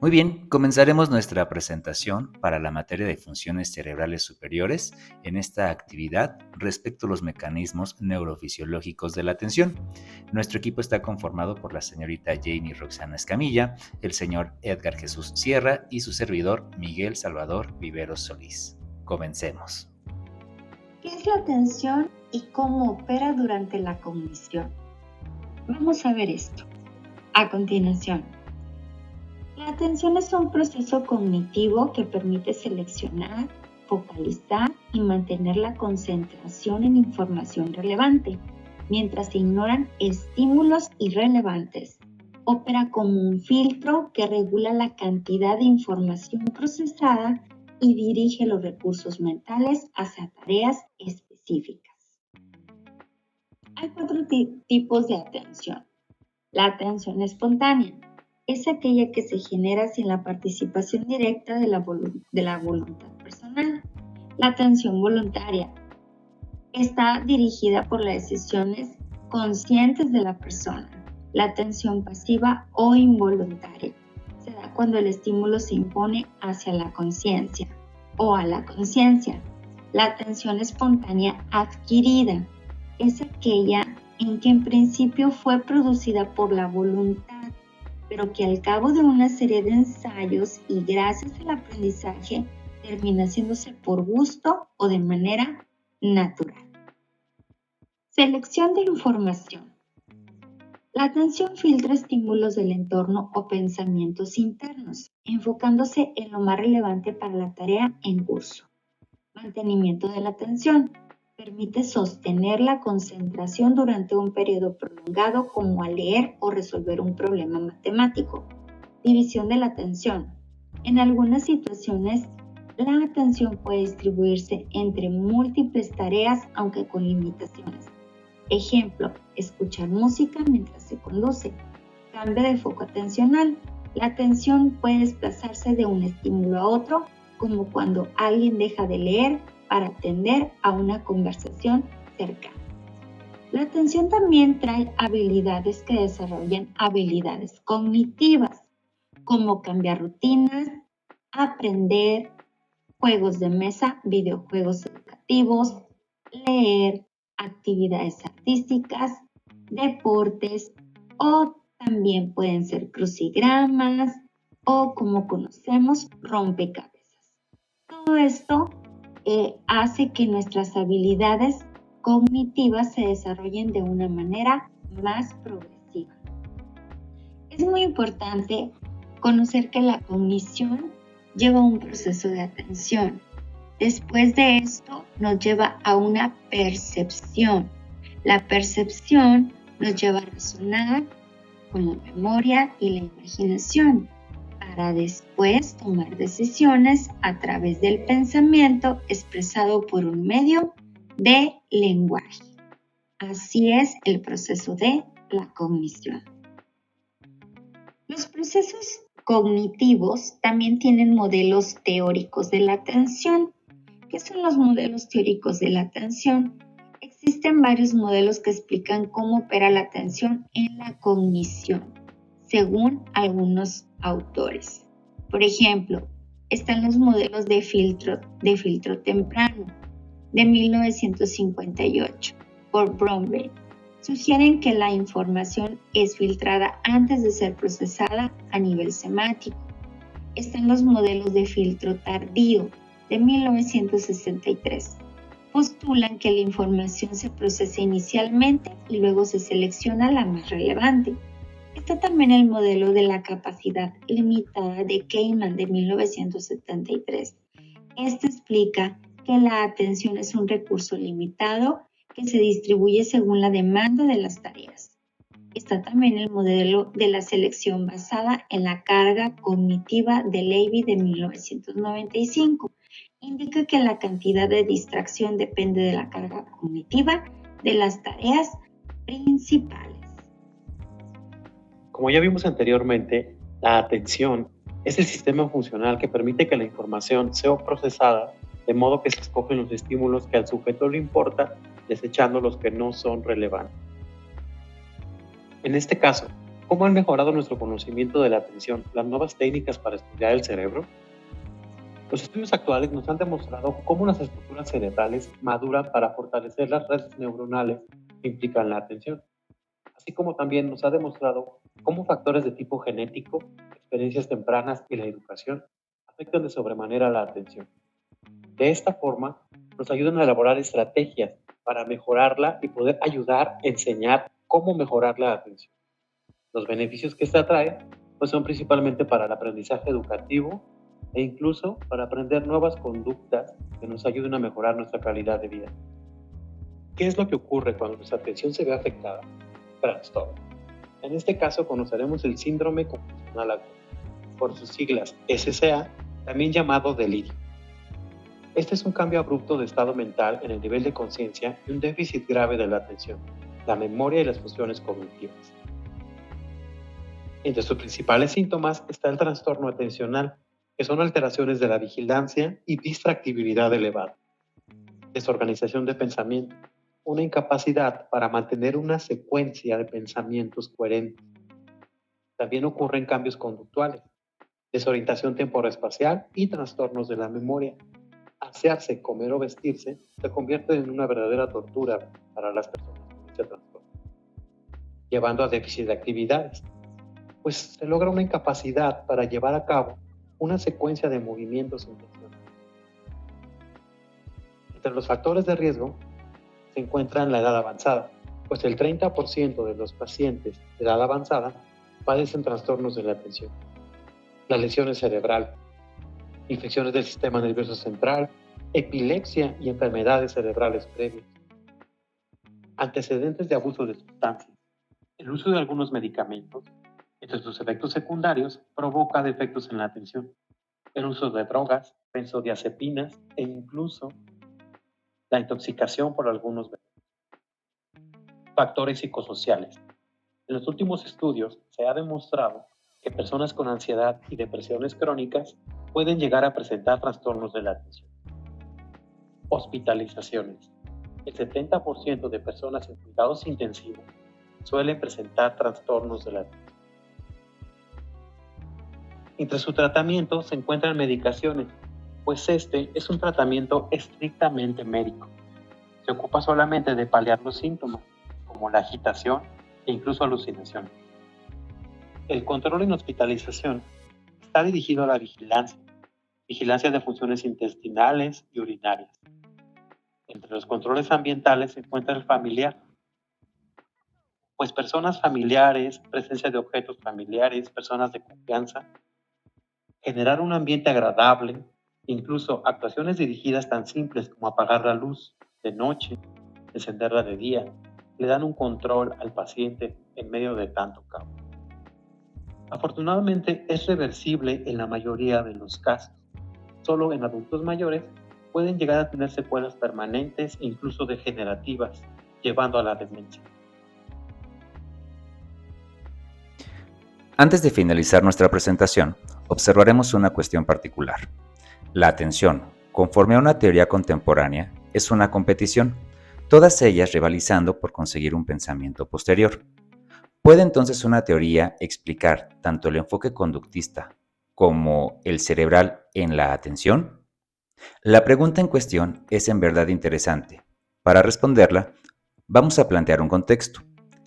Muy bien, comenzaremos nuestra presentación para la materia de funciones cerebrales superiores en esta actividad respecto a los mecanismos neurofisiológicos de la atención. Nuestro equipo está conformado por la señorita Janie Roxana Escamilla, el señor Edgar Jesús Sierra y su servidor Miguel Salvador Viveros Solís. Comencemos. ¿Qué es la atención y cómo opera durante la cognición? Vamos a ver esto. A continuación, la atención es un proceso cognitivo que permite seleccionar, focalizar y mantener la concentración en información relevante, mientras se ignoran estímulos irrelevantes. Opera como un filtro que regula la cantidad de información procesada y dirige los recursos mentales hacia tareas específicas. Hay 4 tipos de atención. La atención espontánea es aquella que se genera sin la participación directa de la voluntad personal. La atención voluntaria está dirigida por las decisiones conscientes de la persona. La atención pasiva o involuntaria se da cuando el estímulo se impone hacia la conciencia o a la conciencia. La atención espontánea adquirida es aquella en que en principio fue producida por la voluntad, pero que al cabo de una serie de ensayos y gracias al aprendizaje termina haciéndose por gusto o de manera natural. Selección de información. La atención filtra estímulos del entorno o pensamientos internos, enfocándose en lo más relevante para la tarea en curso. Mantenimiento de la atención. Permite sostener la concentración durante un periodo prolongado, como al leer o resolver un problema matemático. División de la atención. En algunas situaciones, la atención puede distribuirse entre múltiples tareas, aunque con limitaciones. Ejemplo, escuchar música mientras se conduce. Cambio de foco atencional. La atención puede desplazarse de un estímulo a otro, como cuando alguien deja de leer para atender a una conversación cercana. La atención también trae habilidades que desarrollan habilidades cognitivas, como cambiar rutinas, aprender, juegos de mesa, videojuegos educativos, leer, actividades artísticas, deportes, o también pueden ser crucigramas o, como conocemos, rompecabezas. Todo esto hace que nuestras habilidades cognitivas se desarrollen de una manera más progresiva. Es muy importante conocer que la cognición lleva un proceso de atención. Después de esto nos lleva a una percepción. La percepción nos lleva a razonar con la memoria y la imaginación, para después tomar decisiones a través del pensamiento expresado por un medio de lenguaje. Así es el proceso de la cognición. Los procesos cognitivos también tienen modelos teóricos de la atención. ¿Qué son los modelos teóricos de la atención? Existen varios modelos que explican cómo opera la atención en la cognición, según algunos autores. Por ejemplo, están los modelos de filtro temprano, de 1958, por Bromberg. Sugieren que la información es filtrada antes de ser procesada a nivel semántico. Están los modelos de filtro tardío, de 1963. Postulan que la información se procesa inicialmente y luego se selecciona la más relevante. Está también el modelo de la capacidad limitada de Kahneman, de 1973. Este explica que la atención es un recurso limitado que se distribuye según la demanda de las tareas. Está también el modelo de la selección basada en la carga cognitiva de Levy, de 1995. Indica que la cantidad de distracción depende de la carga cognitiva de las tareas principales. Como ya vimos anteriormente, la atención es el sistema funcional que permite que la información sea procesada de modo que se escogen los estímulos que al sujeto le importa, desechando los que no son relevantes. En este caso, ¿Cómo han mejorado nuestro conocimiento de la atención las nuevas técnicas para estudiar el cerebro? Los estudios actuales nos han demostrado cómo las estructuras cerebrales maduran para fortalecer las redes neuronales que implican la atención, así como también nos ha demostrado cómo factores de tipo genético, experiencias tempranas y la educación afectan de sobremanera la atención. De esta forma, nos ayudan a elaborar estrategias para mejorarla y poder ayudar a enseñar cómo mejorar la atención. Los beneficios que esta trae pues son principalmente para el aprendizaje educativo e incluso para aprender nuevas conductas que nos ayuden a mejorar nuestra calidad de vida. ¿Qué es lo que ocurre cuando nuestra atención se ve afectada? Trastorno. En este caso conoceremos el síndrome confusional agudo, por sus siglas SCA, también llamado delirio. Este es un cambio abrupto de estado mental en el nivel de conciencia y un déficit grave de la atención, la memoria y las funciones cognitivas. Entre sus principales síntomas está el trastorno atencional, que son alteraciones de la vigilancia y distractibilidad elevada, desorganización de pensamiento, una incapacidad para mantener una secuencia de pensamientos coherentes. También ocurren cambios conductuales, desorientación temporoespacial y trastornos de la memoria. Asearse, comer o vestirse se convierte en una verdadera tortura para las personas con este trastorno, llevando a déficit de actividades, pues se logra una incapacidad para llevar a cabo una secuencia de movimientos intencionales. Entre los factores de riesgo se encuentran la edad avanzada, pues el 30% de los pacientes de edad avanzada padecen trastornos de la atención, las lesiones cerebrales, infecciones del sistema nervioso central, epilepsia y enfermedades cerebrales previas, antecedentes de abuso de sustancias, el uso de algunos medicamentos. Entre sus efectos secundarios provoca defectos en la atención, el uso de drogas, benzodiazepinas e incluso la intoxicación por algunos venenos. Factores psicosociales. En los últimos estudios se ha demostrado que personas con ansiedad y depresiones crónicas pueden llegar a presentar trastornos de la atención. Hospitalizaciones. El 70% de personas en cuidados intensivos suelen presentar trastornos de la atención. Entre su tratamiento se encuentran medicaciones, pues este es un tratamiento estrictamente médico. Se ocupa solamente de paliar los síntomas, como la agitación e incluso alucinaciones. El control en hospitalización está dirigido a la vigilancia de funciones intestinales y urinarias. Entre los controles ambientales se encuentra el familiar, pues personas familiares, presencia de objetos familiares, personas de confianza, generar un ambiente agradable, incluso actuaciones dirigidas tan simples como apagar la luz de noche, encenderla de día, le dan un control al paciente en medio de tanto caos. Afortunadamente es reversible en la mayoría de los casos. Solo en adultos mayores pueden llegar a tener secuelas permanentes e incluso degenerativas, llevando a la demencia. Antes de finalizar nuestra presentación, observaremos una cuestión particular. La atención, conforme a una teoría contemporánea, es una competición, todas ellas rivalizando por conseguir un pensamiento posterior. ¿Puede entonces una teoría explicar tanto el enfoque conductista como el cerebral en la atención? La pregunta en cuestión es en verdad interesante. Para responderla, vamos a plantear un contexto.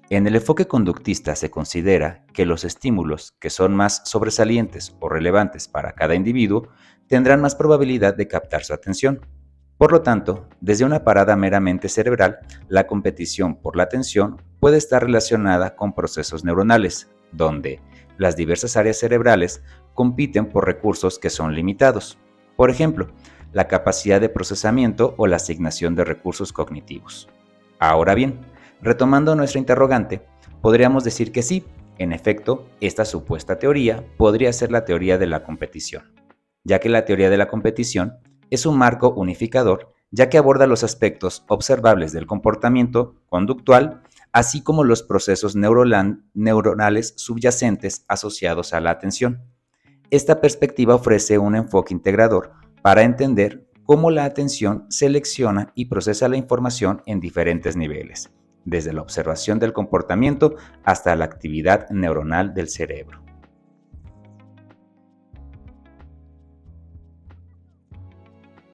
En el enfoque conductista se considera que los estímulos que son más sobresalientes o relevantes para cada individuo tendrán más probabilidad de captar su atención. Por lo tanto, desde una parada meramente cerebral, la competición por la atención puede estar relacionada con procesos neuronales, donde las diversas áreas cerebrales compiten por recursos que son limitados. Por ejemplo, la capacidad de procesamiento o la asignación de recursos cognitivos. Ahora bien, retomando nuestra interrogante, podríamos decir que sí, en efecto, esta supuesta teoría podría ser la teoría de la competición, ya que la teoría de la competición es un marco unificador, ya que aborda los aspectos observables del comportamiento conductual, así como los procesos neuronales subyacentes asociados a la atención. Esta perspectiva ofrece un enfoque integrador para entender cómo la atención selecciona y procesa la información en diferentes niveles, desde la observación del comportamiento hasta la actividad neuronal del cerebro.